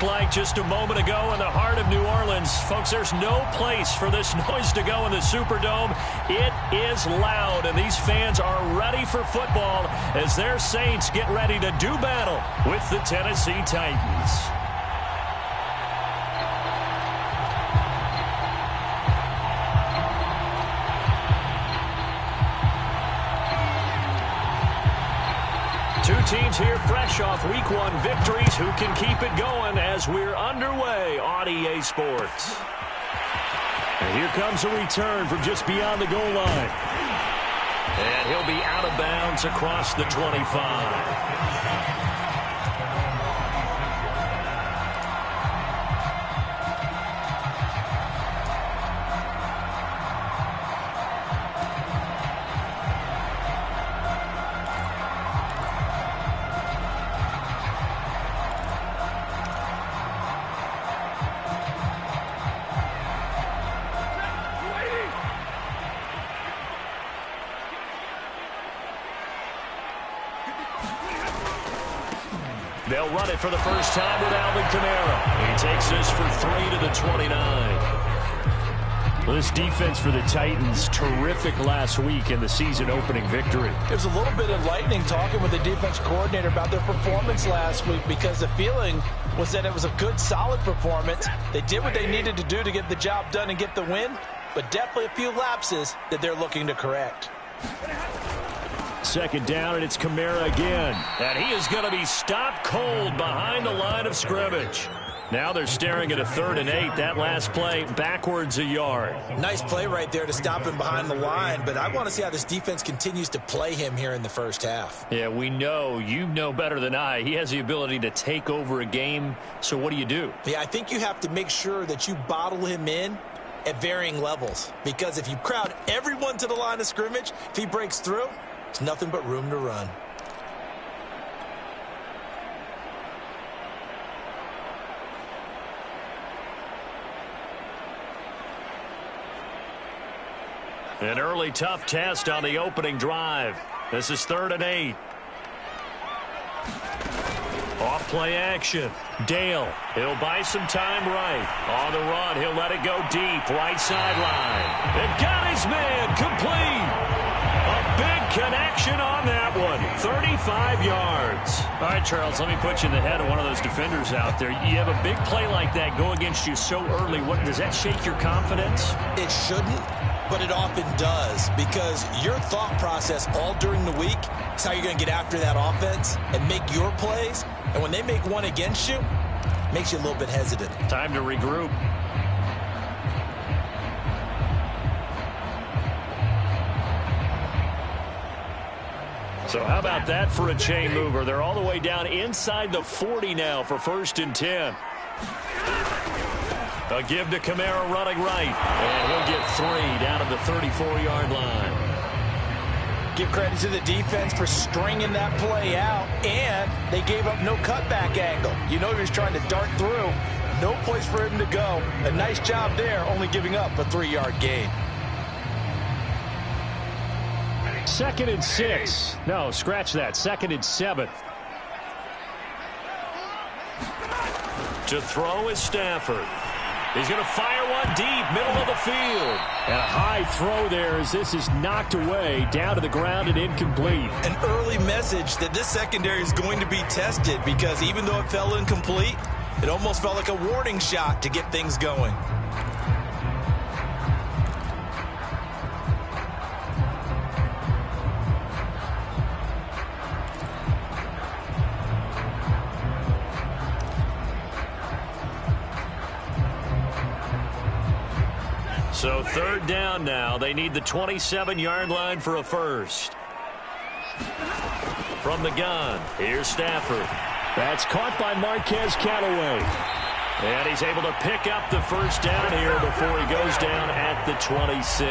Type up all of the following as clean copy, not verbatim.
looked like just a moment ago in the heart of New Orleans. Folks, there's no place for this noise to go in the Superdome. It is loud, and these fans are ready for football as their Saints get ready to do battle with the Tennessee Titans. Two teams here fresh off Week 1 victories. Who can keep it going as we're underway on EA Sports? And here comes a return from just beyond the goal line. And he'll be out of bounds across the 25. They'll run it for the first time with Alvin Kamara. He takes this for 3 to the 29. Well, this defense for the Titans, terrific last week in the season-opening victory. There's a little bit of lightning talking with the defense coordinator about their performance last week because the feeling was that it was a good, solid performance. They did what they needed to do to get the job done and get the win, but definitely a few lapses that they're looking to correct. Second down, and it's Kamara again. And he is going to be stopped cold behind the line of scrimmage. Now they're staring at a 3rd and 8. That last play, backwards a yard. Nice play right there to stop him behind the line, but I want to see how this defense continues to play him here in the first half. Yeah, we know. You know better than I. He has the ability to take over a game, so what do you do? Yeah, I think you have to make sure that you bottle him in at varying levels, because if you crowd everyone to the line of scrimmage, if he breaks through, it's nothing but room to run. An early tough test on the opening drive. This is 3rd and 8. Off play action. Dale, he'll buy some time right. On the run, he'll let it go deep. Right sideline. And got his man complete. A big connection on that one. 35 yards. All right, Charles, let me put you in the head of one of those defenders out there. You have a big play like that go against you so early. What, does that shake your confidence? It shouldn't, but it often does, because your thought process all during the week is how you're going to get after that offense and make your plays. And when they make one against you, it makes you a little bit hesitant. Time to regroup. So how about that for a chain mover? They're all the way down inside the 40 now for 1st and 10. A give to Kamara running right. And he'll get 3 down at the 34-yard line. Give credit to the defense for stringing that play out, and they gave up no cutback angle. You know he was trying to dart through. No place for him to go. A nice job there, only giving up a 3-yard gain. 2nd and 6. No, scratch that. 2nd and 7. To throw is Stafford. He's going to fire one deep, middle of the field. And a high throw there as this is knocked away, down to the ground and incomplete. An early message that this secondary is going to be tested, because even though it fell incomplete, it almost felt like a warning shot to get things going. So 3rd down now. They need the 27-yard line for a first. From the gun, here's Stafford. That's caught by Marquez Callaway. And he's able to pick up the first down here before he goes down at the 26.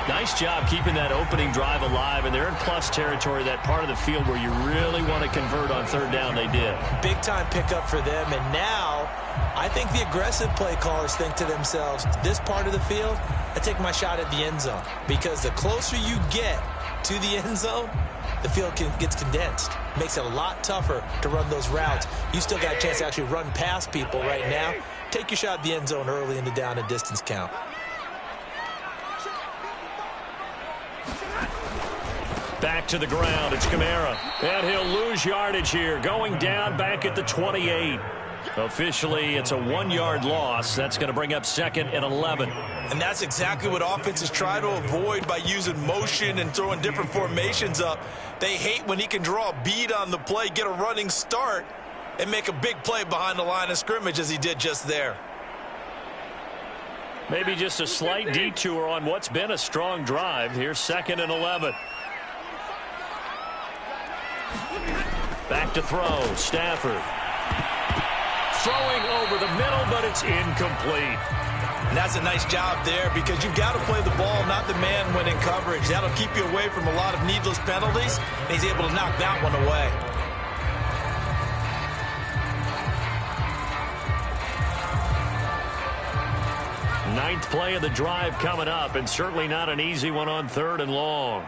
Nice job keeping that opening drive alive, and they're in plus territory, that part of the field where you really want to convert on 3rd down. They did. Big-time pickup for them, and now I think the aggressive play callers think to themselves, this part of the field, I take my shot at the end zone, because the closer you get to the end zone, the field gets condensed. Makes it a lot tougher to run those routes. You still got a chance to actually run past people right now. Take your shot at the end zone early in the down and distance count. Back to the ground. It's Kamara. And he'll lose yardage here. Going down back at the 28. Officially, it's a 1-yard loss. That's going to bring up 2nd and 11. And that's exactly what offenses try to avoid by using motion and throwing different formations up. They hate when he can draw a bead on the play, get a running start, and make a big play behind the line of scrimmage as he did just there. Maybe just a slight detour on what's been a strong drive. Here's 2nd and 11. Back to throw. Stafford. Throwing over the middle, but it's incomplete. And that's a nice job there because you've got to play the ball, not the man when in coverage. That'll keep you away from a lot of needless penalties, and he's able to knock that one away. Ninth play of the drive coming up, and certainly not an easy one on 3rd and long.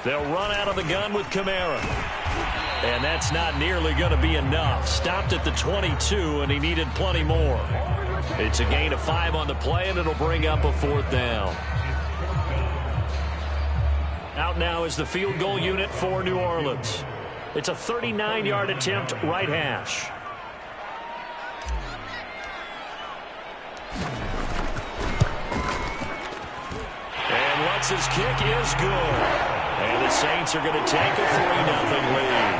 They'll run out of the gun with Kamara. And that's not nearly going to be enough. Stopped at the 22, and he needed plenty more. It's a gain of 5 on the play, and it'll bring up a 4th down. Out now is the field goal unit for New Orleans. It's a 39-yard attempt, right hash. And Lutz's kick is good. And the Saints are going to take a 3-0 lead.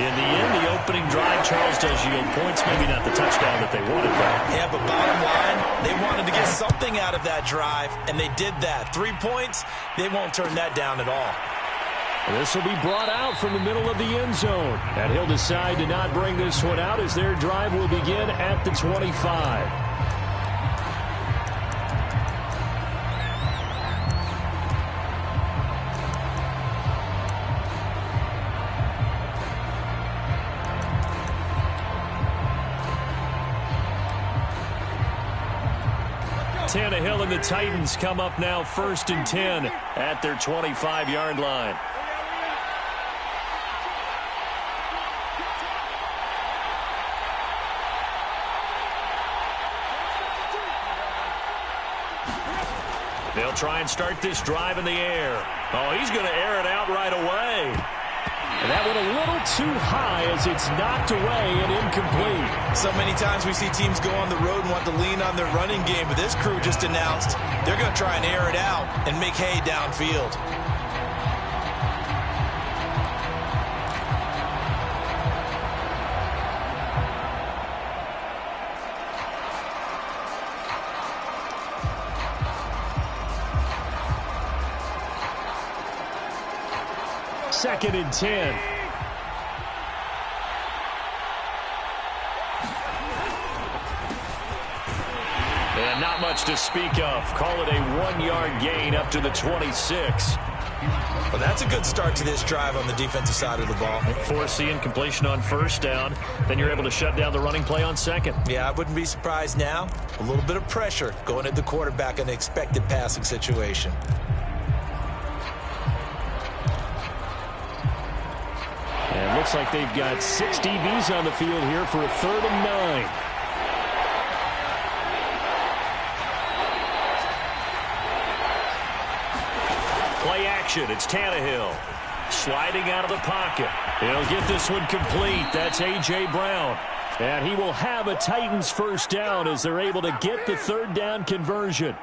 In the end, the opening drive, Charles, does yield points. Maybe not the touchdown that they wanted, though. Yeah, but bottom line, they wanted to get something out of that drive, and they did that. 3 points, they won't turn that down at all. This will be brought out from the middle of the end zone. And he'll decide to not bring this one out as their drive will begin at the 25. Tannehill and the Titans come up now 1st and 10 at their 25-yard line. They'll try and start this drive in the air. Oh, he's going to air it out right away. And that went a little too high as it's knocked away and incomplete. So many times we see teams go on the road and want to lean on their running game, but this crew just announced they're going to try and air it out and make hay downfield. Second and 10. And not much to speak of. Call it a 1-yard gain up to the 26. Well, that's a good start to this drive on the defensive side of the ball. Force the incompletion on 1st down. Then you're able to shut down the running play on 2nd. Yeah, I wouldn't be surprised now. A little bit of pressure going at the quarterback in an expected passing situation. And looks like they've got 6 DBs on the field here for a 3rd and 9. Play action. It's Tannehill. Sliding out of the pocket. He'll get this one complete. That's A.J. Brown. And he will have a Titans 1st down as they're able to get the 3rd down conversion.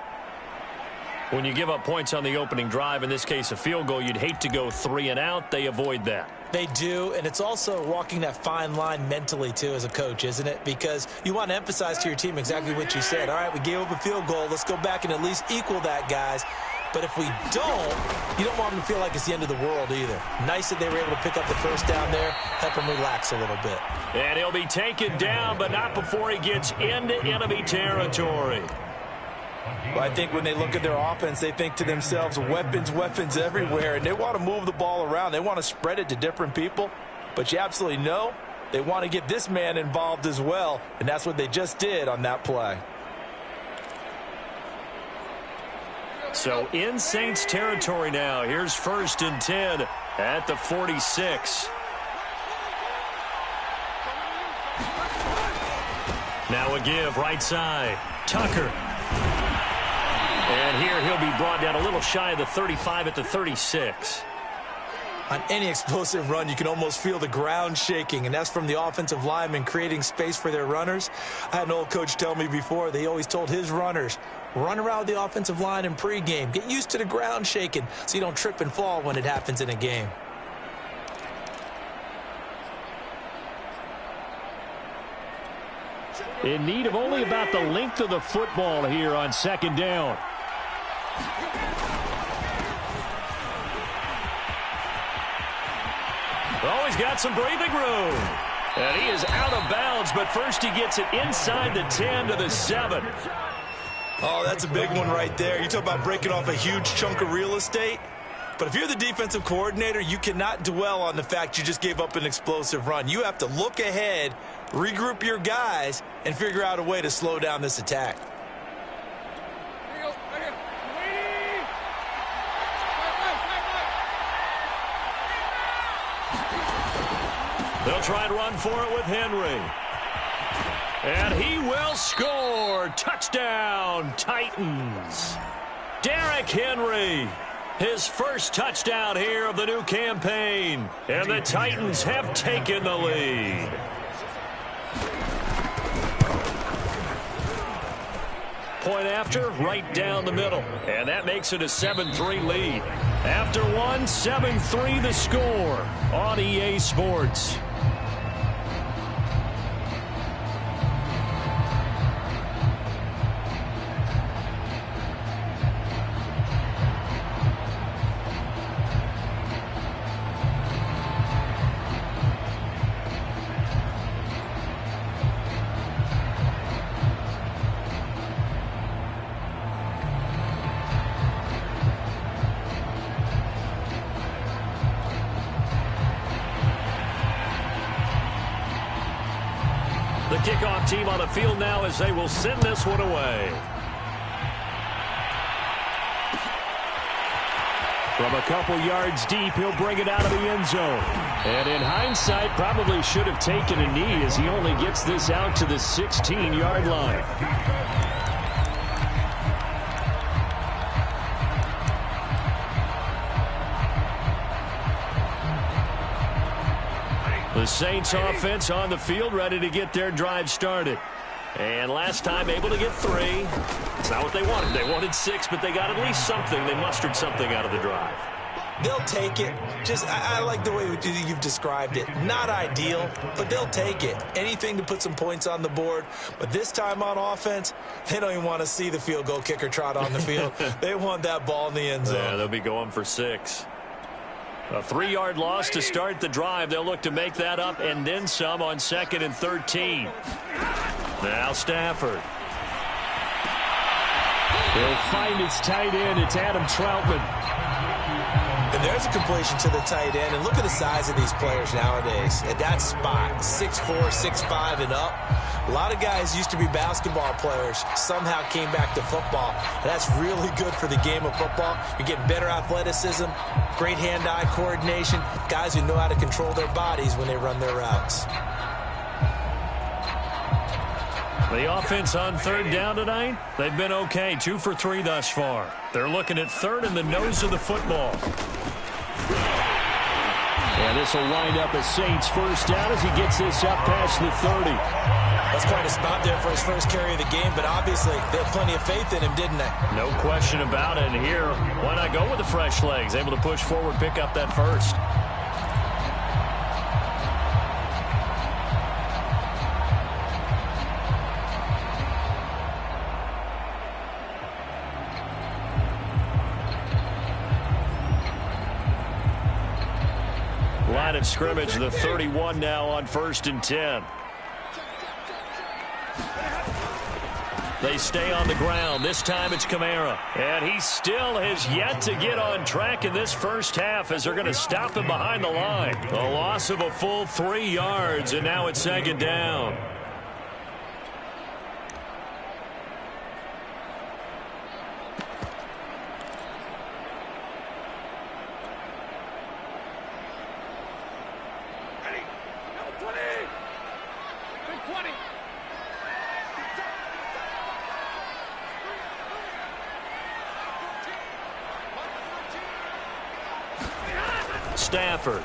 When you give up points on the opening drive, in this case a field goal, you'd hate to go 3 and out. They avoid that. They do, and it's also walking that fine line mentally, too, as a coach, isn't it? Because you want to emphasize to your team exactly what you said. All right, we gave up a field goal. Let's go back and at least equal that, guys. But if we don't, you don't want them to feel like it's the end of the world either. Nice that they were able to pick up the 1st down there, help them relax a little bit. And he'll be taken down, but not before he gets into enemy territory. Well, I think when they look at their offense, they think to themselves, weapons, weapons everywhere, and they want to move the ball around. They want to spread it to different people, but you absolutely know they want to get this man involved as well, and that's what they just did on that play. So in Saints territory now. Here's 1st and 10 at the 46. Now a give right side. Tucker. And here he'll be brought down a little shy of the 35 at the 36. On any explosive run, you can almost feel the ground shaking, and that's from the offensive linemen creating space for their runners. I had an old coach tell me before, they always told his runners, run around the offensive line in pregame. Get used to the ground shaking so you don't trip and fall when it happens in a game. In need of only about the length of the football here on 2nd down. Oh, he's got some breathing room. And he is out of bounds, but first he gets it inside the 10 to the 7. Oh, that's a big one right there. You talk about breaking off a huge chunk of real estate. But if you're the defensive coordinator, you cannot dwell on the fact you just gave up an explosive run. You have to look ahead, regroup your guys, and figure out a way to slow down this attack. They'll try and run for it with Henry. And he will score. Touchdown, Titans. Derrick Henry, his first touchdown here of the new campaign. And the Titans have taken the lead. Point after, right down the middle. And that makes it a 7-3 lead. After one, 7-3 the score on EA Sports. The kickoff team on the field now as they will send this one away. From a couple yards deep, he'll bring it out of the end zone. And in hindsight, probably should have taken a knee as he only gets this out to the 16-yard line. The Saints offense on the field, ready to get their drive started. And last time able to get 3. It's not what they wanted. They wanted 6, but they got at least something. They mustered something out of the drive. They'll take it. I like the way you've described it. Not ideal, but they'll take it. Anything to put some points on the board. But this time on offense, they don't even want to see the field goal kicker trot on the field. They want that ball in the end zone. Yeah, they'll be going for 6. A 3-yard loss to start the drive. They'll look to make that up and then some on 2nd and 13. Now Stafford. He'll find his tight end. It's Adam Troutman. And there's a completion to the tight end. And look at the size of these players nowadays. At that spot, 6'4", 6'5", and up. A lot of guys used to be basketball players, somehow came back to football. And that's really good for the game of football. You're getting better athleticism, great hand-eye coordination, guys who know how to control their bodies when they run their routes. The offense on 3rd down tonight, they've been okay, 2 for 3 thus far. They're looking at 3rd in the nose of the football. And this will wind up a Saints first down as he gets this up past the 30. That's quite a spot there for his first carry of the game, but obviously they had plenty of faith in him, didn't they? No question about it. And here, why not go with the fresh legs? Able to push forward, pick up that first. Line of scrimmage, the 31 now on 1st and 10. They stay on the ground. This time it's Kamara. And he still has yet to get on track in this first half as they're going to stop him behind the line. A loss of a full 3 yards, and now it's 2nd down. Stafford.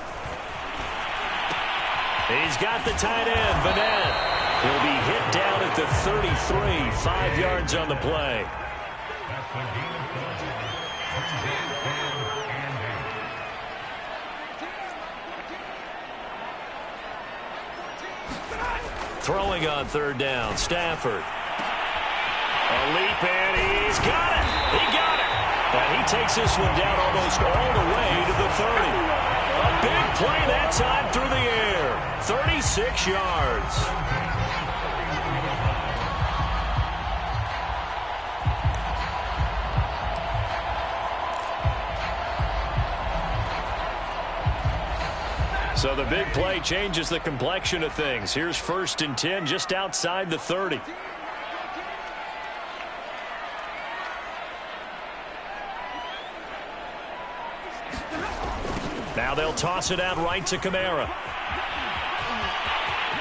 He's got the tight end, Vanette. He'll be hit down at the 33, 5 yards on the play. Throwing on third down, Stafford. A leap, and he's got it. He got it. And he takes this one down almost all the way to the 30. A big play that time through the air. 36 yards. So the big play changes the complexion of things. Here's 1st and 10 just outside the 30. Now they'll toss it out right to Kamara.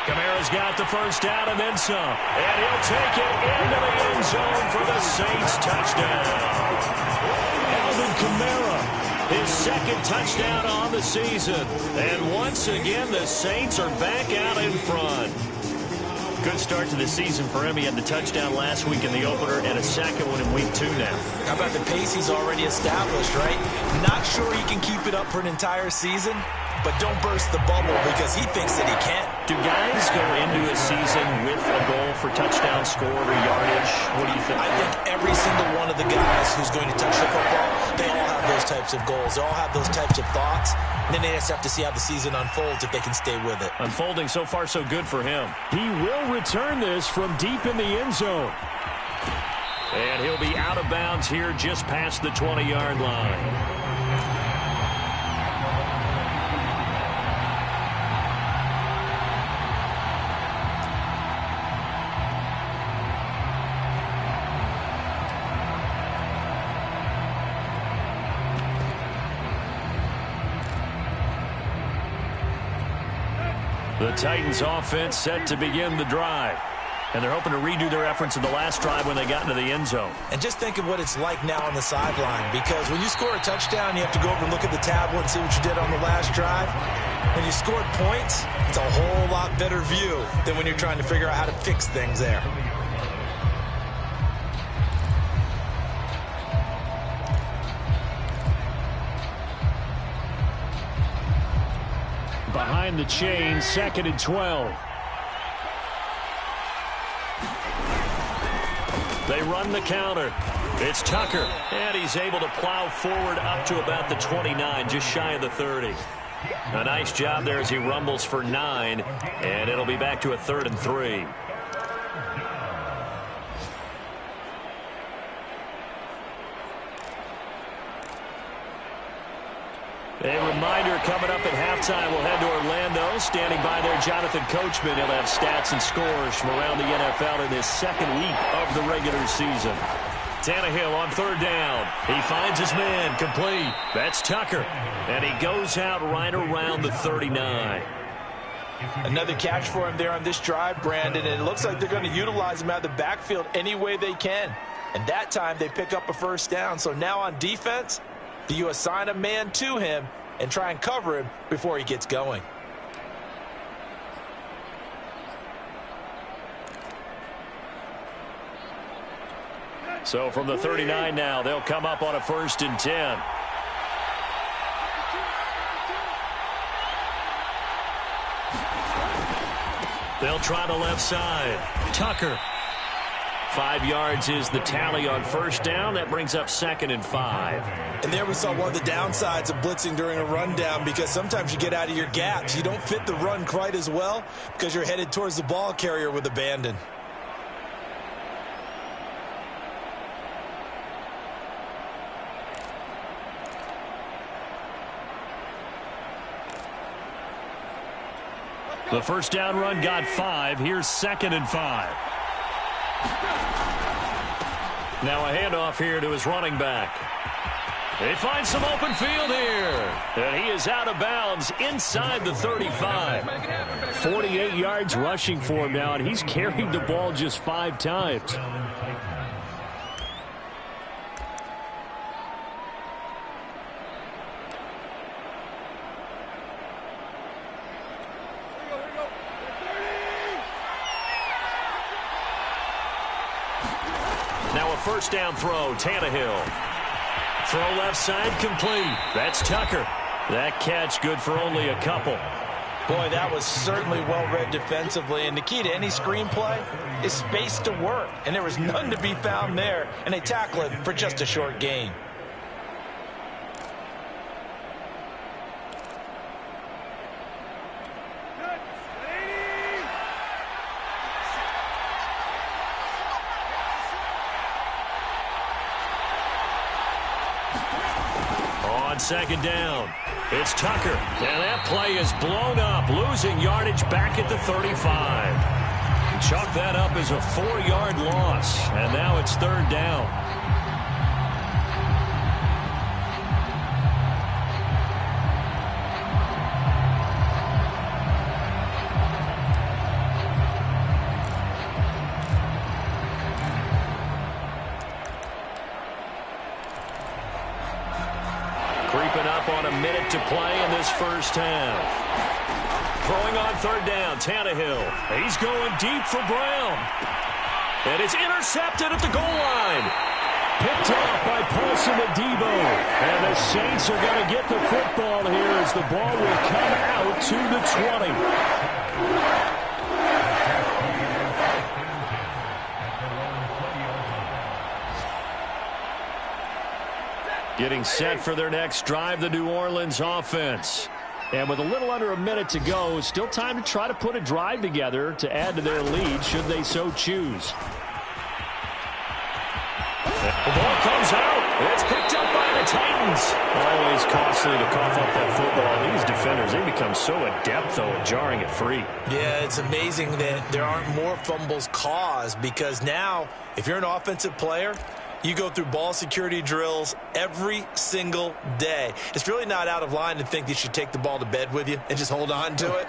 Kamara's got the first down and then some. And he'll take it into the end zone for the Saints touchdown. Alvin Kamara, his 2nd touchdown on the season. And once again, the Saints are back out in front. Good start to the season for him. He had the touchdown last week in the opener and a 2nd one in week 2 now. How about the pace he's already established, right? Not sure he can keep it up for an entire season, but don't burst the bubble because he thinks that he can. Do guys go into a season with a goal for touchdown scored or yardage? What do you think? I think every single one of the guys who's going to touch the football, they all have those types of goals. They all have those types of thoughts. And then they just have to see how the season unfolds if they can stay with it. Unfolding so far so good for him. He will return this from deep in the end zone. And he'll be out of bounds here just past the 20-yard line. The Titans offense set to begin the drive. And they're hoping to redo their efforts in the last drive when they got into the end zone. And just think of what it's like now on the sideline. Because when you score a touchdown, you have to go over and look at the tablet and see what you did on the last drive. When you scored points, it's a whole lot better view than when you're trying to figure out how to fix things there. Behind the chain, 2nd and 12. They run the counter. It's Tucker, and he's able to plow forward up to about the 29, just shy of the 30. A nice job there as he rumbles for 9, and it'll be back to a 3rd and 3. A reminder coming up at halftime, we'll head to Orlando. Standing by there, Jonathan Coachman. He'll have stats and scores from around the NFL in this 2nd week of the regular season. Tannehill on 3rd down. He finds his man, complete. That's Tucker. And he goes out right around the 39. Another catch for him there on this drive, Brandon. And it looks like they're going to utilize him out of the backfield any way they can. And that time they pick up a 1st down. So now on defense, do you assign a man to him and try and cover him before he gets going? So from the 39 now, they'll come up on a 1st and 10. They'll try the left side. Tucker. 5 yards is the tally on 1st down. That brings up 2nd and 5. And there we saw one of the downsides of blitzing during a rundown, because sometimes you get out of your gaps. You don't fit the run quite as well because you're headed towards the ball carrier with abandon. The 1st down run got 5. Here's 2nd and 5. Now a handoff here to his running back. They find some open field here. And he is out of bounds inside the 35. 48 yards rushing for him now, and he's carried the ball just 5 times. Now a first down throw, Tannehill. Throw left side complete. That's Tucker. That catch good for only a couple. Boy, that was certainly well-read defensively. And the key to any screenplay is space to work. And there was none to be found there. And they tackle it for just a short gain. Second down. It's Tucker. And that play is blown up, losing yardage back at the 35. Chalk that up as a 4-yard loss. And now it's third down. Creeping up on a minute to play in this first half. Throwing on third down, Tannehill. He's going deep for Brown. And it's intercepted at the goal line. Picked off by Paulson Adebo. And the Saints are going to get the football here as the ball will come out to the 20. Getting set for their next drive, the New Orleans offense. And with a little under a minute to go, still time to try to put a drive together to add to their lead should they so choose. The ball comes out. It's picked up by the Titans. Always costly to cough up that football. These defenders, they become so adept, though, at jarring it free. Yeah, it's amazing that there aren't more fumbles caused because now, if you're an offensive player, you go through ball security drills every single day. It's really not out of line to think that you should take the ball to bed with you and just hold on to it.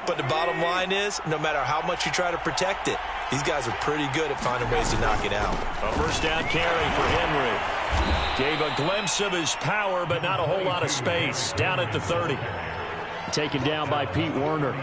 But the bottom line is, no matter how much you try to protect it, these guys are pretty good at finding ways to knock it out. A first down carry for Henry. Gave a glimpse of his power, but not a whole lot of space. Down at the 30. Taken down by Pete Werner.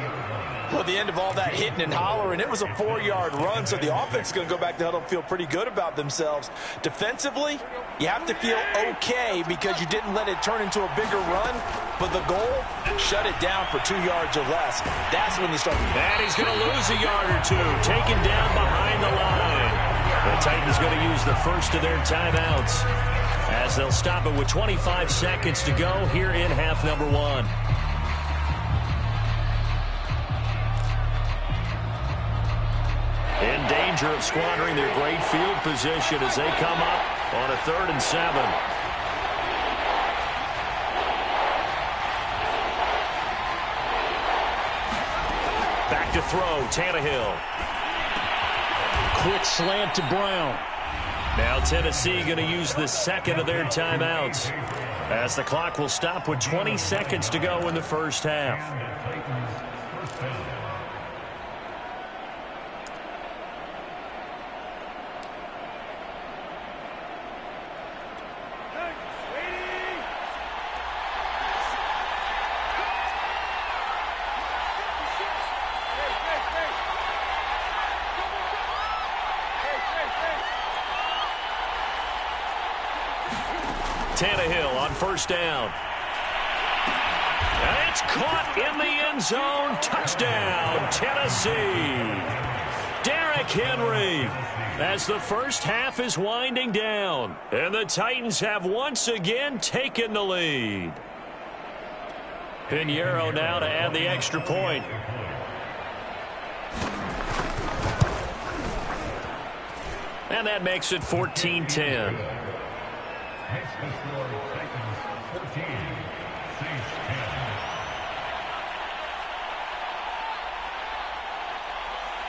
Well, at the end of all that hitting and hollering, it was a 4-yard run, so the offense is going to go back to the huddle and feel pretty good about themselves. Defensively, you have to feel okay because you didn't let it turn into a bigger run, but the goal, shut it down for 2 yards or less. That's when you start. And he's going to lose a yard or two, taken down behind the line. The Titans going to use the first of their timeouts as they'll stop it with 25 seconds to go here in half number 1. In danger of squandering their great field position as they come up on a 3rd and 7. Back to throw, Tannehill. Quick slant to Brown. Now Tennessee going to use the second of their timeouts as the clock will stop with 20 seconds to go in the first half. Tannehill on first down. And it's caught in the end zone. Touchdown, Tennessee. Derrick Henry as the first half is winding down. And the Titans have once again taken the lead. Pinheiro now to add the extra point. And that makes it 14-10.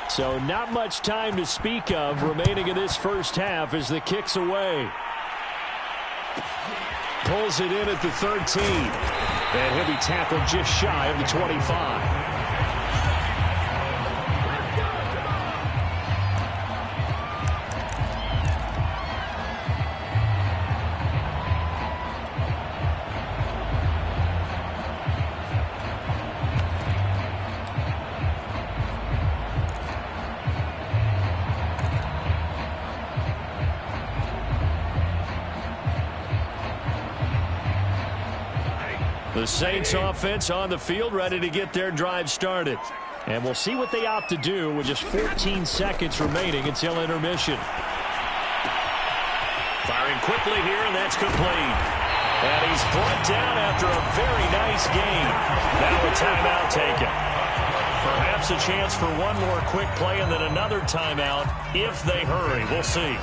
So not much time to speak of remaining in this first half as the kick's away. pulls it in at the 13. And he'll be tackled just shy of the 25. The Saints offense on the field, ready to get their drive started. And we'll see what they opt to do with just 14 seconds remaining until intermission. Firing quickly here, and that's complete. And he's brought down after a very nice game. Now a timeout taken. Perhaps a chance for one more quick play and then another timeout if they hurry. We'll see.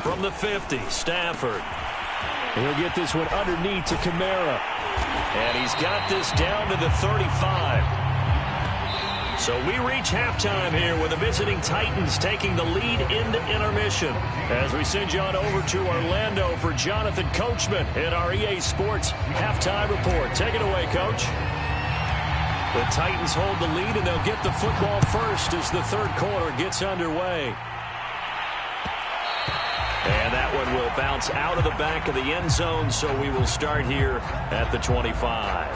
From the 50, Stafford. He'll get this one underneath to Kamara. And he's got this down to the 35. So we reach halftime here with the visiting Titans taking the lead into intermission. As we send you on over to Orlando for Jonathan Coachman in our EA Sports halftime report. Take it away, Coach. The Titans hold the lead, and they'll get the football first as the third quarter gets underway. And that one will bounce out of the back of the end zone, so we will start here at the 25.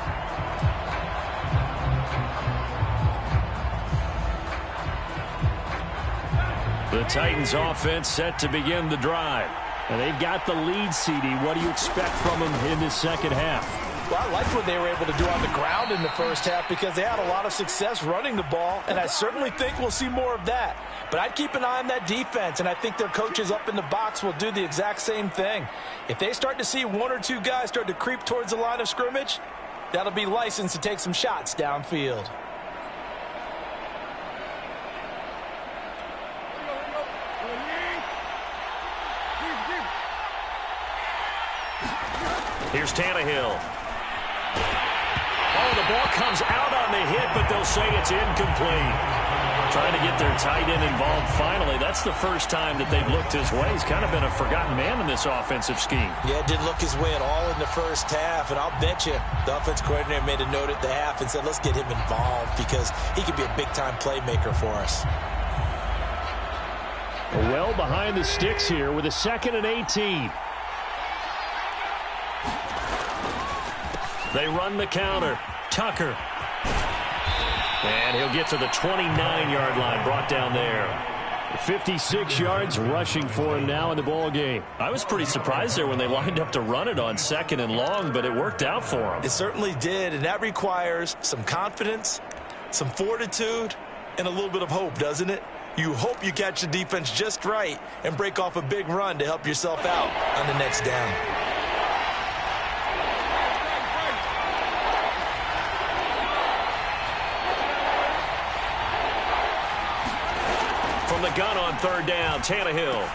The Titans offense set to begin the drive. And they've got the lead, CD. What do you expect from them in this second half? Well, I like what they were able to do on the ground in the first half because they had a lot of success running the ball, and I certainly think we'll see more of that. But I'd keep an eye on that defense, and I think their coaches up in the box will do the exact same thing. If they start to see one or two guys start to creep towards the line of scrimmage, that'll be licensed to take some shots downfield. Here's Tannehill. Oh, the ball comes out on the hit, but they'll say it's incomplete. Trying to get their tight end involved finally. That's the first time that they've looked his way. He's kind of been a forgotten man in this offensive scheme. Yeah, it didn't look his way at all in the first half, and I'll bet you the offense coordinator made a note at the half and said, let's get him involved because he could be a big-time playmaker for us. Well behind the sticks here with a 2nd and 18. They run the counter. Tucker. And he'll get to the 29-yard line, brought down there. 56 yards rushing for him now in the ball game. I was pretty surprised there when they lined up to run it on 2nd and long, but it worked out for him. It certainly did, and that requires some confidence, some fortitude, and a little bit of hope, doesn't it? You hope you catch the defense just right and break off a big run to help yourself out on the next down. From the gun on 3rd down, Tannehill.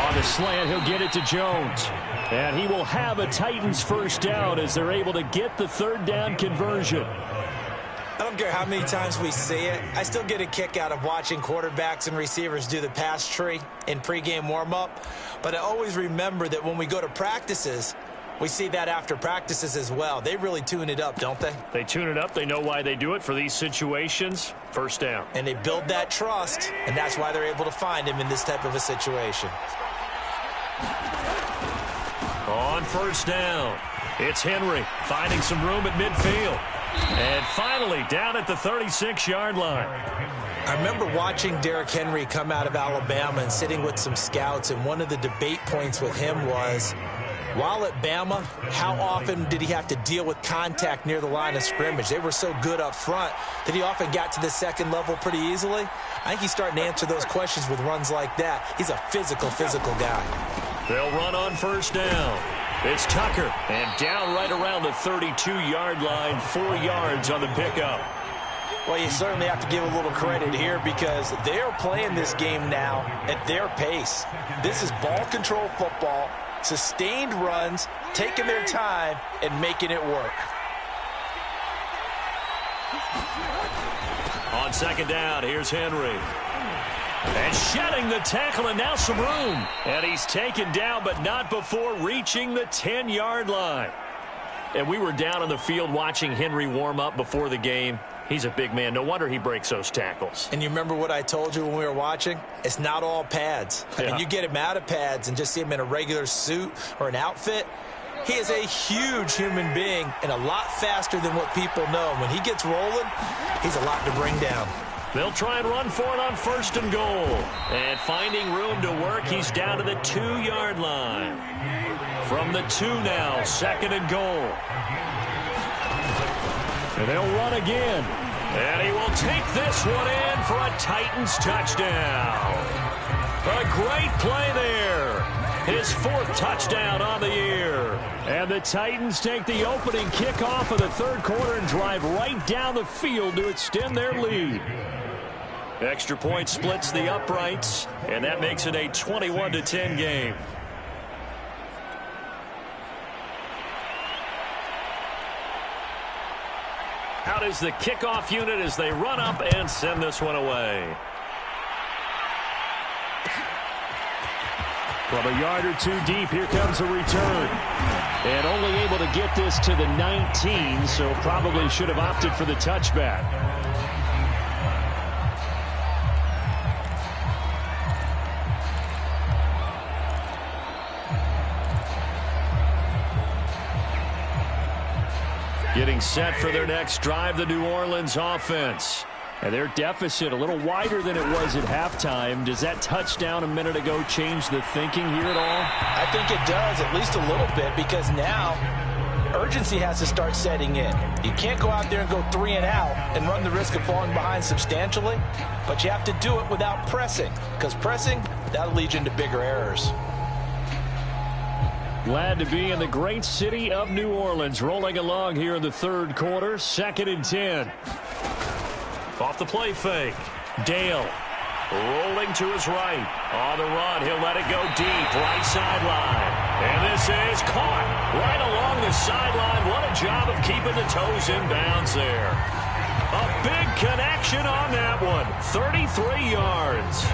On the slant, he'll get it to Jones. And he will have a Titans first down as they're able to get the 3rd down conversion. I don't care how many times we see it. I still get a kick out of watching quarterbacks and receivers do the pass tree in pregame warm-up. But I always remember that when we go to practices, we see that after practices as well. They really tune it up, don't they? They tune it up. They know why they do it for these situations. First down. And they build that trust, and that's why they're able to find him in this type of a situation. On 1st down, it's Henry finding some room at midfield. And finally, down at the 36-yard line. I remember watching Derrick Henry come out of Alabama and sitting with some scouts, and one of the debate points with him was, while at Bama, how often did he have to deal with contact near the line of scrimmage? They were so good up front that he often got to the second level pretty easily. I think he's starting to answer those questions with runs like that. He's a physical guy. They'll run on 1st down. It's Tucker, and down right around the 32-yard line, 4 yards on the pickup. Well, you certainly have to give a little credit here because they're playing this game now at their pace. This is ball control football, sustained runs, taking their time, and making it work. On second down, here's Henry. And shedding the tackle, and now some room. And he's taken down, but not before reaching the 10-yard line. And we were down on the field watching Henry warm up before the game. He's a big man. No wonder he breaks those tackles. And you remember what I told you when we were watching? It's not all pads. I mean, you get him out of pads and just see him in a regular suit or an outfit. He is a huge human being and a lot faster than what people know. When he gets rolling, he's a lot to bring down. They'll try and run for it on first and goal. And finding room to work, he's down to the 2-yard line. From the 2 now, second and goal. And they'll run again. And he will take this one in for a Titans touchdown. A great play there. His 4th touchdown on the year. And the Titans take the opening kickoff of the 3rd quarter and drive right down the field to extend their lead. Extra point splits the uprights, and that makes it a 21-10 game. Out is the kickoff unit as they run up and send this one away. From a yard or 2 deep, here comes a return. And only able to get this to the 19, so probably should have opted for the touchback. Getting set for their next drive, the New Orleans offense. And their deficit a little wider than it was at halftime. Does that touchdown a minute ago change the thinking here at all? I think it does, at least a little bit, because now urgency has to start setting in. You can't go out there and go 3 and out and run the risk of falling behind substantially, but you have to do it without pressing, because pressing, that'll lead you into bigger errors. Glad to be in the great city of New Orleans, rolling along here in the 3rd quarter, 2nd and 10. Off the play fake. Dale rolling to his right. On the run, he'll let it go deep, right sideline. And this is caught right along the sideline. What a job of keeping the toes in bounds there. A big connection on that one. 33 yards.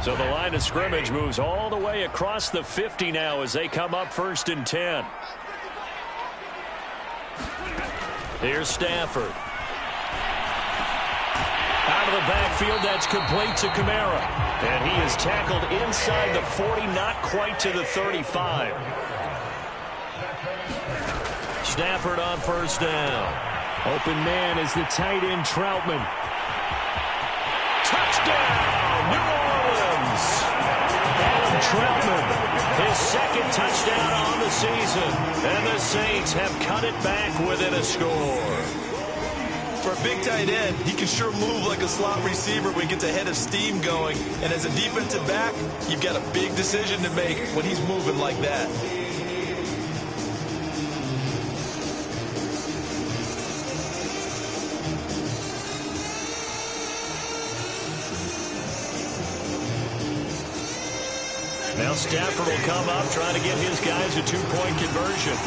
So the line of scrimmage moves all the way across the 50 now as they come up 1st and 10. Here's Stafford. Out of the backfield, that's complete to Kamara. And he is tackled inside the 40, not quite to the 35. Stafford on 1st down. Open man is the tight end Troutman. Touchdown, New Orleans. Adam Troutman, his 2nd touchdown on the season. And the Saints have cut it back within a score. For a big tight end, he can sure move like a slot receiver when he gets a head of steam going. And as a defensive back, you've got a big decision to make when he's moving like that. Now Stafford will come up trying to get his guys a 2-point conversion.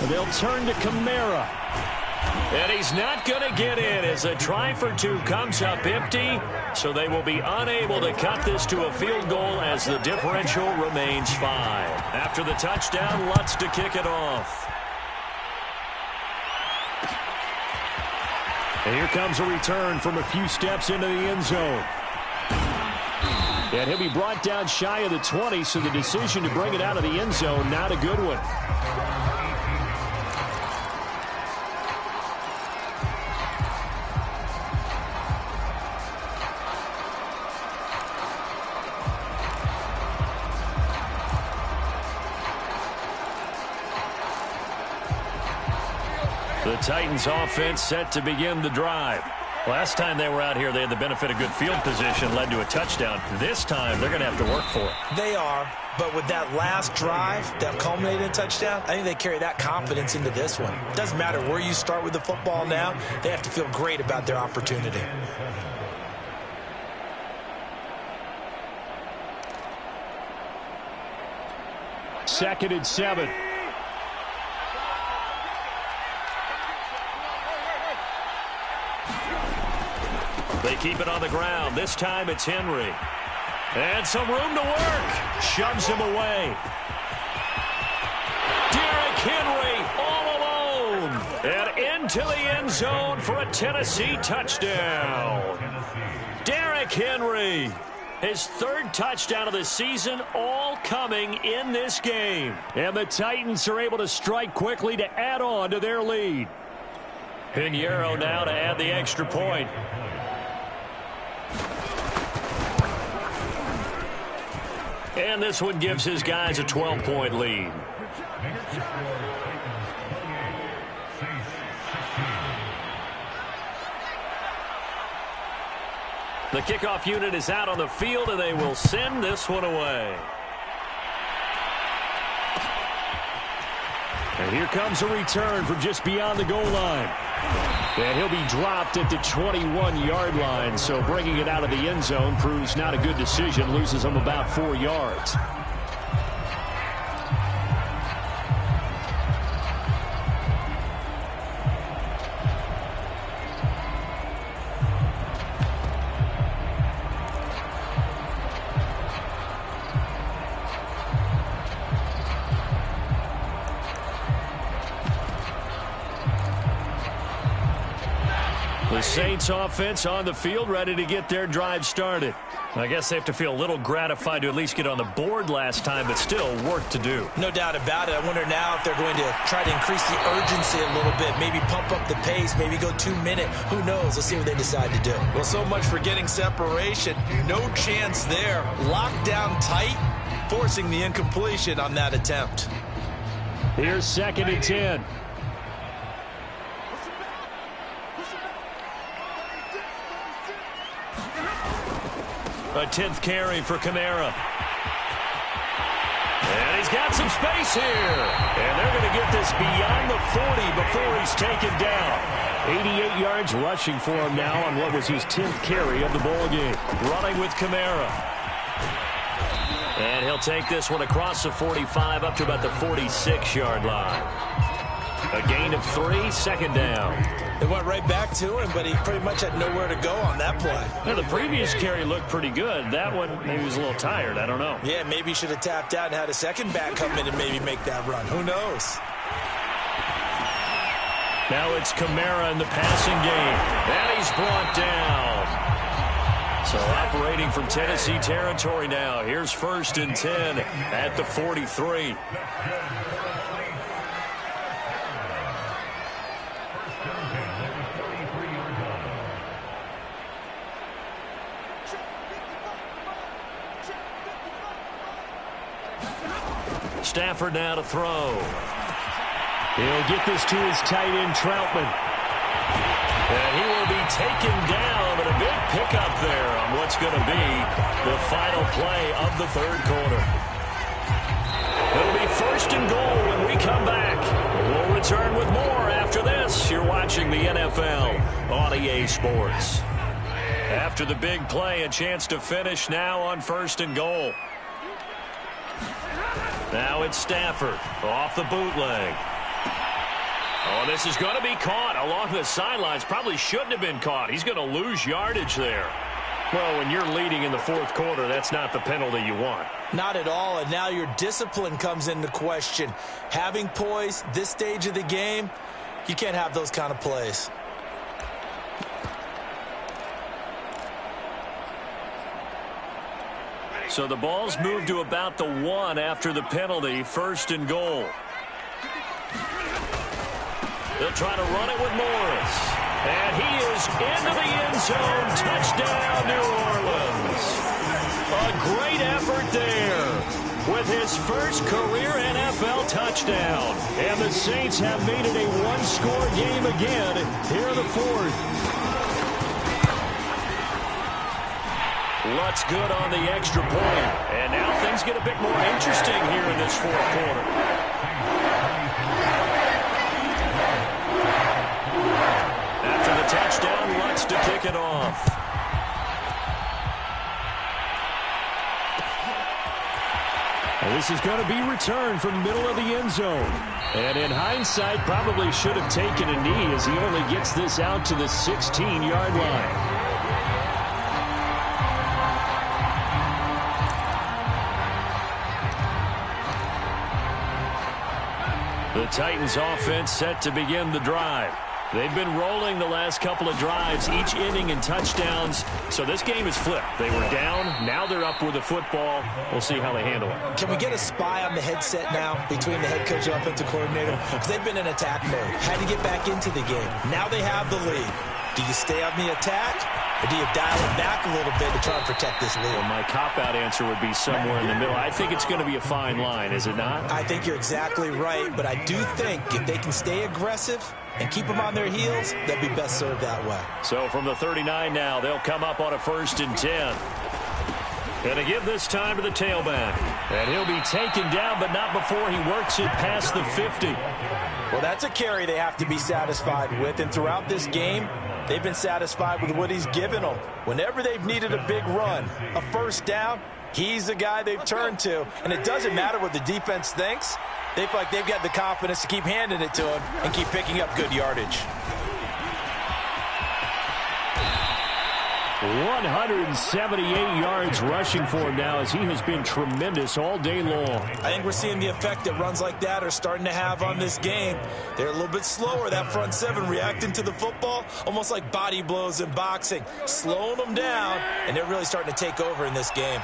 They'll turn to Kamara. And he's not going to get in as a try for 2 comes up empty. So they will be unable to cut this to a field goal as the differential remains 5. After the touchdown, Lutz to kick it off. And here comes a return from a few steps into the end zone. And he'll be brought down shy of the 20, so the decision to bring it out of the end zone, not a good one. Titans offense set to begin the drive. Last time they were out here, they had the benefit of good field position, led to a touchdown. This time, they're going to have to work for it. They are, but with that last drive that culminated in a touchdown, I think they carry that confidence into this one. It doesn't matter where you start with the football now. They have to feel great about their opportunity. Second and 7. They keep it on the ground. This time it's Henry. And some room to work. Shoves him away. Derrick Henry all alone. And into the end zone for a Tennessee touchdown. Derrick Henry. His third touchdown of the season, all coming in this game. And the Titans are able to strike quickly to add on to their lead. Pinheiro now to add the extra point. And this one gives his guys a 12-point lead. The kickoff unit is out on the field, and they will send this one away. And here comes a return from just beyond the goal line. And he'll be dropped at the 21-yard line, so bringing it out of the end zone proves not a good decision, loses him about 4 yards. The Saints offense on the field, ready to get their drive started. I guess they have to feel a little gratified to at least get on the board last time, but still work to do. No doubt about it. I wonder now if they're going to try to increase the urgency a little bit, maybe pump up the pace, maybe go 2-minute. Who knows? Let's see what they decide to do. Well, so much for getting separation. No chance there. Locked down tight, forcing the incompletion on that attempt. Here's second and 10. A 10th carry for Kamara. And he's got some space here. And they're going to get this beyond the 40 before he's taken down. 88 yards rushing for him now on what was his 10th carry of the ball game. Running with Kamara. And he'll take this one across the 45 up to about the 46-yard line. A gain of 3, second down. They went right back to him, but he pretty much had nowhere to go on that play. Now, the previous carry looked pretty good. That one, maybe he was a little tired. I don't know. Yeah, maybe he should have tapped out and had a second back come in and maybe make that run. Who knows? Now it's Kamara in the passing game. And he's brought down. So operating from Tennessee territory now. Here's first and 10 at the 43. Stafford now to throw. He'll get this to his tight end, Troutman. And he will be taken down, but a big pickup there on what's going to be the final play of the third quarter. It'll be first and goal when we come back. We'll return with more after this. You're watching the NFL on EA Sports. After the big play, a chance to finish now on first and goal. Now it's Stafford off the bootleg. Oh, this is going to be caught along the sidelines. Probably shouldn't have been caught. He's going to lose yardage there. Well, when you're leading in the fourth quarter, that's not the penalty you want. Not at all, and now your discipline comes into question. Having poise this stage of the game, you can't have those kind of plays. So the ball's moved to about the 1 after the penalty, first and goal. They'll try to run it with Morris. And he is into the end zone. Touchdown, New Orleans. A great effort there. with his first career NFL touchdown. And the Saints have made it a one-score game again here in the fourth. Lutz good on the extra point. And now things get a bit more interesting here in this fourth quarter. After the touchdown, Lutz to kick it off. This is going to be returned from middle of the end zone. And in hindsight, probably should have taken a knee as he only gets this out to the 16-yard line. The Titans offense set to begin the drive. They've been rolling the last couple of drives, each inning in touchdowns. So this game is flipped. They were down. Now they're up with the football. We'll see how they handle it. Can we get a spy on the headset now between the head coach and offensive coordinator? Because they've been in attack mode. Had to get back into the game. Now they have the lead. Do you stay on the attack, or do you dial it back a little bit to try and protect this lead? Well, my cop-out answer would be somewhere in the middle. I think it's going to be a fine line, is it not? I think you're exactly right, but I do think if they can stay aggressive and keep them on their heels, they'll be best served that way. So from the 39 now, they'll come up on a 1st and 10. Going to give this time to the tailback. And he'll be taken down, but not before he works it past the 50. Well, that's a carry they have to be satisfied with, and throughout this game, they've been satisfied with what he's given them. Whenever they've needed a big run, a first down, he's the guy they've turned to. And it doesn't matter what the defense thinks. They feel like they've got the confidence to keep handing it to him and keep picking up good yardage. 178 yards rushing for him now as he has been tremendous all day long. I think we're seeing the effect that runs like that are starting to have on this game. They're a little bit slower, that front seven, reacting to the football, almost like body blows in boxing, slowing them down, and they're really starting to take over in this game.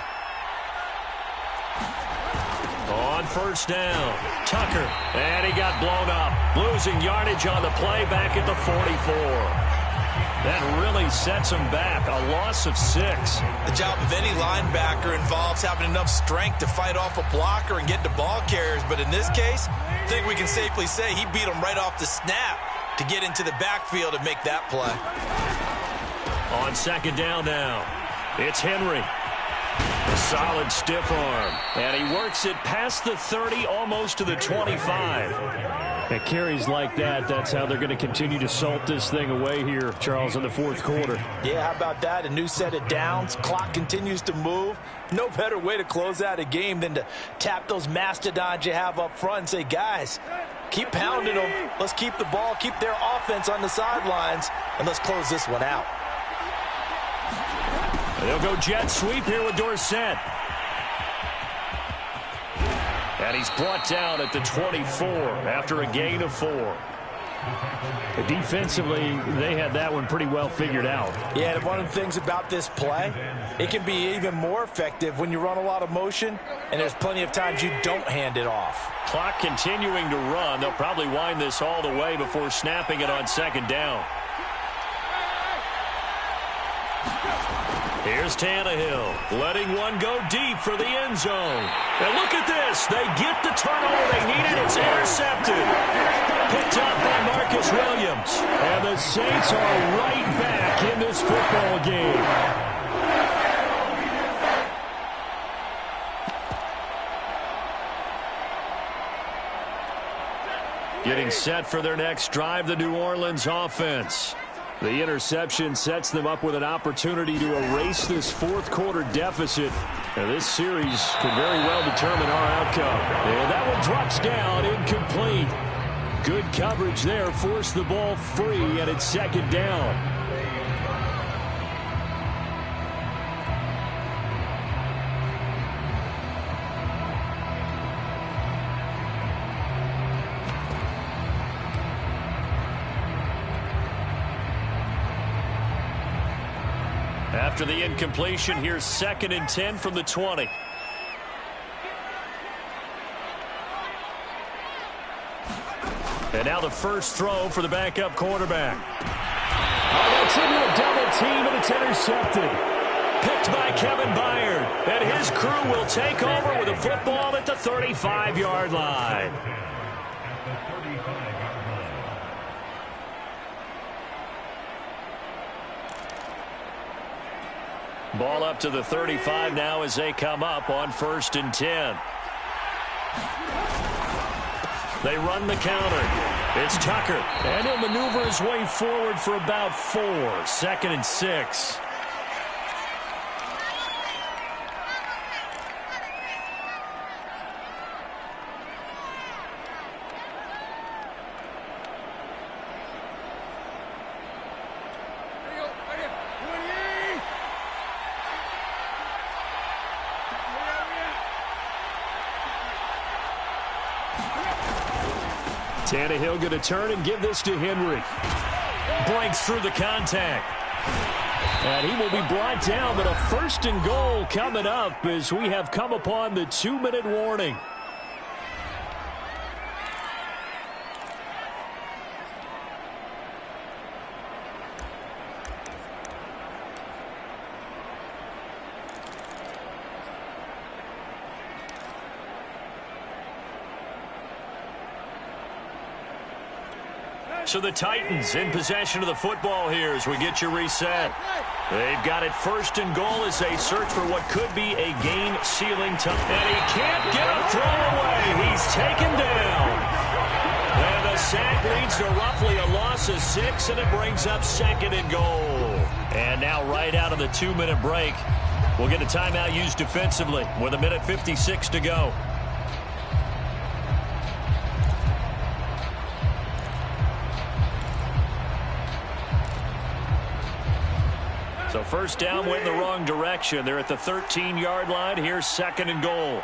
On 1st down, Tucker, and he got blown up. Losing yardage on the play back at the 44. That really sets him back, a loss of 6. The job of any linebacker involves having enough strength to fight off a blocker and get to ball carriers, but in this case, I think we can safely say he beat him right off the snap to get into the backfield and make that play. On 2nd down now, it's Henry. A solid stiff arm. And he works it past the 30, almost to the 25. At carries like that, that's how they're going to continue to salt this thing away here, Charles, in the 4th quarter. Yeah, how about that? A new set of downs. Clock continues to move. No better way to close out a game than to tap those mastodons you have up front and say, guys, keep pounding them. Let's keep the ball, keep their offense on the sidelines, and let's close this one out. They'll go jet sweep here with Dorsett. And he's brought down at the 24 after a gain of 4. Defensively, they had that one pretty well figured out. Yeah, and one of the things about this play, it can be even more effective when you run a lot of motion, and there's plenty of times you don't hand it off. Clock continuing to run. They'll probably wind this all the way before snapping it on 2nd down. Here's Tannehill, letting one go deep for the end zone. And look at this. They get the turnover they needed. It's intercepted. Picked up by Marcus Williams. And the Saints are right back in this football game. Getting set for their next drive, the New Orleans offense. The interception sets them up with an opportunity to erase this 4th quarter deficit. Now, this series could very well determine our outcome. And that one drops down, incomplete. Good coverage there, forced the ball free, and it's 2nd down. After the incompletion, here's 2nd and 10 from the 20. And now the first throw for the backup quarterback. Oh, that's into a double team, and it's intercepted. picked by Kevin Byard. And his crew will take over with a football at the 35-yard line. Ball up to the 35 now as they come up on 1st and 10. They run the counter. It's Tucker. And he'll maneuver his way forward for about 4. 2nd and 6. Tannehill going to turn and give this to Henry. Breaks through the contact. And he will be brought down, but a 1st and goal coming up as we have come upon the 2-minute warning. So the Titans in possession of the football here as we get you reset. They've got it 1st and goal as they search for what could be a game-sealing touchdown. And he can't get a throw away. He's taken down. And the sack leads to roughly a loss of 6, and it brings up 2nd and goal. And now right out of the 2-minute break, we'll get a timeout used defensively with 1:56 to go. So 1st down went in the wrong direction. They're at the 13-yard line. Here's 2nd and goal.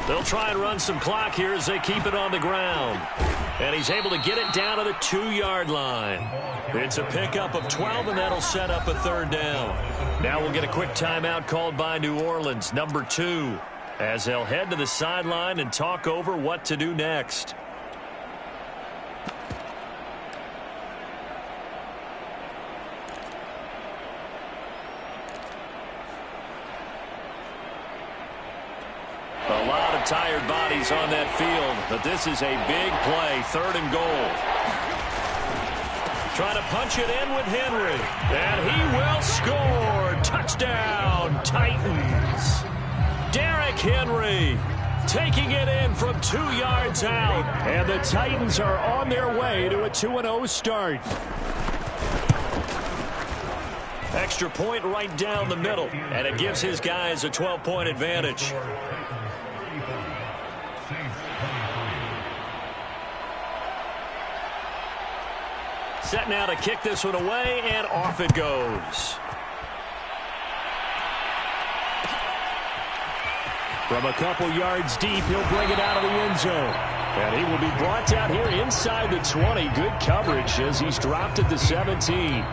They'll try and run some clock here as they keep it on the ground. And he's able to get it down to the 2-yard line. It's a pickup of 12, and that'll set up a 3rd down. Now we'll get a quick timeout called by New Orleans, number 2, as they'll head to the sideline and talk over what to do next. A lot of tired bodies on that field, but this is a big play, 3rd and goal. Trying to punch it in with Henry, and he will score. Touchdown, Titans. Derrick Henry taking it in from 2 yards out, and the Titans are on their way to a 2-0 start. Extra point right down the middle, and it gives his guys a 12-point advantage. Set now to kick this one away, and off it goes. From a couple yards deep, he'll bring it out of the end zone. And he will be brought down here inside the 20. Good coverage as he's dropped at the 17.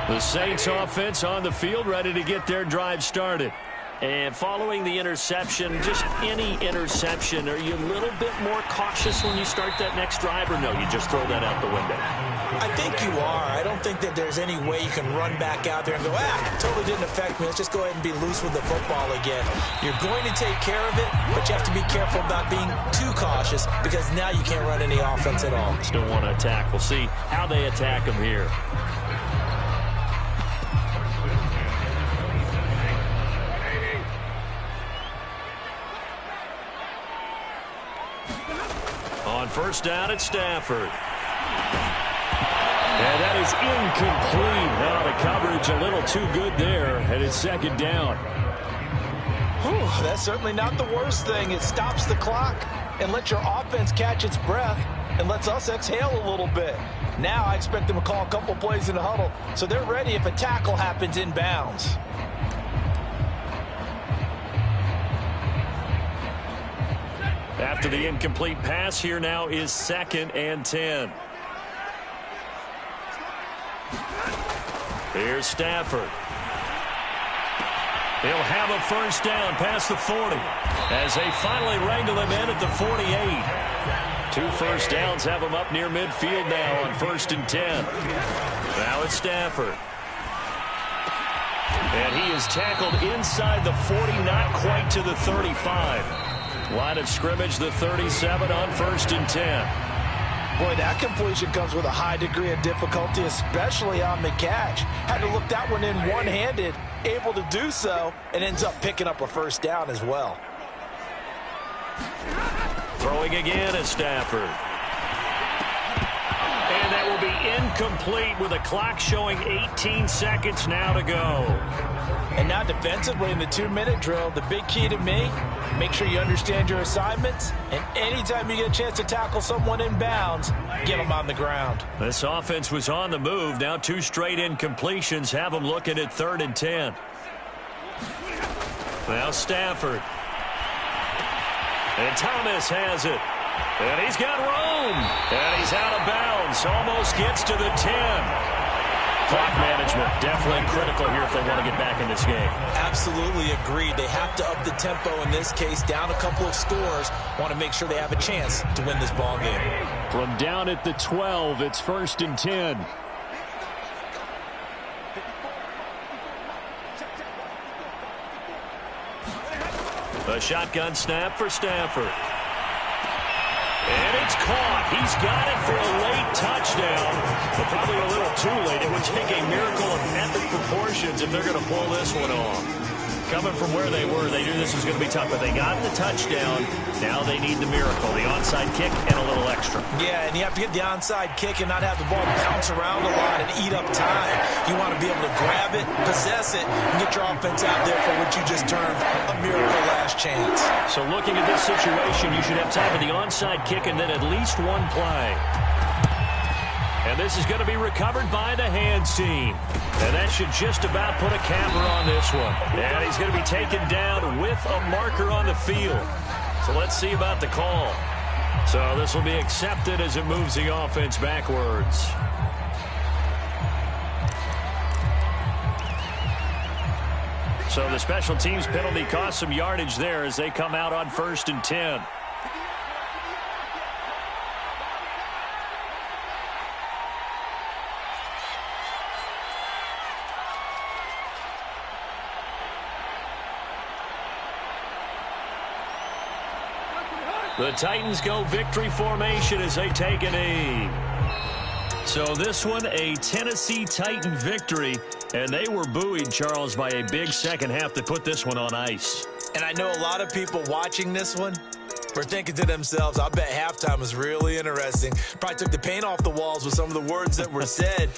The Saints offense on the field, ready to get their drive started. And following the interception, just any interception, are you a little bit more cautious when you start that next drive, or no, you just throw that out the window? I think you are. I don't think that there's any way you can run back out there and go, totally didn't affect me. Let's just go ahead and be loose with the football again. You're going to take care of it, but you have to be careful about being too cautious because now you can't run any offense at all. Still want to attack. We'll see how they attack them here. On 1st down, it's Stafford. And that is incomplete. Now the coverage a little too good there, and it's 2nd down. Whew, that's certainly not the worst thing. It stops the clock and lets your offense catch its breath and lets us exhale a little bit. Now I expect them to call a couple plays in the huddle, so they're ready if a tackle happens inbounds. After the incomplete pass, here now is 2nd and 10. Here's Stafford. He'll have a first down past the 40 as they finally wrangle him in at the 48. 2 first downs have him up near midfield now on 1st and 10. Now it's Stafford. And he is tackled inside the 40, not quite to the 35. Line of scrimmage, the 37 on 1st and 10. Boy, that completion comes with a high degree of difficulty, especially on the catch. Had to look that one in one-handed, able to do so, and ends up picking up a first down as well. Throwing again is Stafford. And that will be incomplete with the clock showing 18 seconds now to go. And now defensively in the 2-minute drill, the big key to me, make sure you understand your assignments, and anytime you get a chance to tackle someone in bounds, get them on the ground. This offense was on the move. Now 2 straight incompletions have them looking at 3rd and 10. Now Stafford. And Thomas has it. And he's got room. And he's out of bounds. Almost gets to the 10. Clock management definitely critical here if they want to get back in this game. Absolutely agreed. They have to up the tempo in this case, down a couple of scores. Want to make sure they have a chance to win this ball game. From down at the 12, it's 1st and 10. A shotgun snap for Stafford. And it's caught. He's got it for a late touchdown, but probably a little too late. It would take a miracle of epic proportions if they're going to pull this one off. Coming from where they were, they knew this was going to be tough, but they got the touchdown. Now they need the miracle, the onside kick and a little extra. Yeah, and you have to get the onside kick and not have the ball bounce around a lot and eat up time. You want to be able to grab it, possess it, and get your offense out there for what you just termed a miracle last chance. So looking at this situation, you should have time for the onside kick and then at least one play. And this is going to be recovered by the hands team. And that should just about put a capper on this one. And he's going to be taken down with a marker on the field. So let's see about the call. So this will be accepted as it moves the offense backwards. So the special teams penalty cost some yardage there as they come out on 1st and 10. The Titans go victory formation as they take a knee. So this one, a Tennessee Titan victory, and they were buoyed, Charles, by a big second half that put this one on ice. And I know a lot of people watching this one were thinking to themselves, I bet halftime was really interesting. Probably took the paint off the walls with some of the words that were said.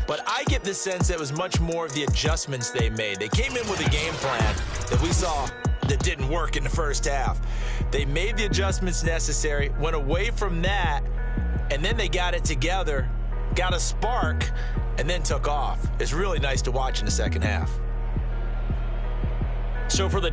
But I get the sense that it was much more of the adjustments they made. They came in with a game plan that we saw that didn't work in the first half. They made the adjustments necessary, went away from that, and then they got it together, got a spark, and then took off. It's really nice to watch in the second half. So for the